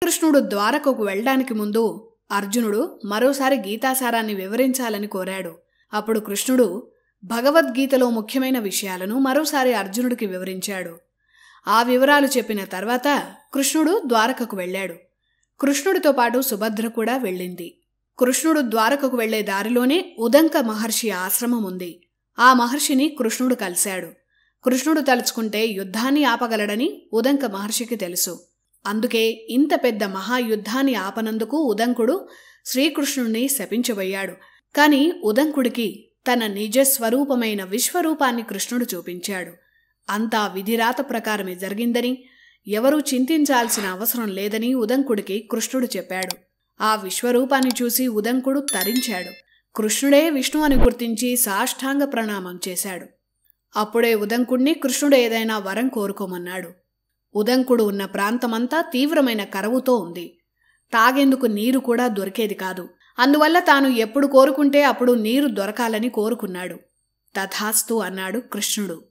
శ్రీకృష్ణుడు ద్వారకకు వెళ్లడానికి ముందు అర్జునుడు మరోసారి గీతాసారాన్ని వివరించాలని కోరాడు. అప్పుడు కృష్ణుడు భగవద్గీతలో ముఖ్యమైన విషయాలను మరోసారి అర్జునుడికి వివరించాడు. ఆ వివరాలు చెప్పిన తర్వాత కృష్ణుడు ద్వారకకు వెళ్ళాడు. కృష్ణుడితో పాటు సుభద్ర కూడా వెళ్ళింది. కృష్ణుడు ద్వారకకు వెళ్లే దారిలోనే ఉదంక మహర్షి ఆశ్రమం ఉంది. ఆ మహర్షిని కృష్ణుడు కలిశాడు. కృష్ణుడు తలుచుకుంటే యుద్ధాన్ని ఆపగలడని ఉదంక మహర్షికి తెలుసు. అందుకే ఇంత పెద్ద మహాయుద్ధాన్ని ఆపనందుకు ఉదంకుడు శ్రీకృష్ణుణ్ణి శపించబోయాడు. కాని ఉదంకుడికి తన నిజస్వరూపమైన విశ్వరూపాన్ని కృష్ణుడు చూపించాడు. అంతా విధిరాత ప్రకారమే జరిగిందని, ఎవరూ చింతించాల్సిన అవసరం లేదని ఉదంకుడికి కృష్ణుడు చెప్పాడు. ఆ విశ్వరూపాన్ని చూసి ఉదంకుడు తరించాడు. కృష్ణుడే విష్ణు అని గుర్తించి సాష్టాంగ ప్రణామం చేశాడు. అప్పుడే ఉదంకుణ్ణి కృష్ణుడు ఏదైనా వరం కోరుకోమన్నాడు. ఉదంకుడు ఉన్న ప్రాంతమంతా తీవ్రమైన కరువుతో ఉంది. తాగేందుకు నీరు కూడా దొరికేది కాదు. అందువల్ల తాను ఎప్పుడు కోరుకుంటే అప్పుడు నీరు దొరకాలని కోరుకున్నాడు. తథాస్తు అన్నాడు కృష్ణుడు.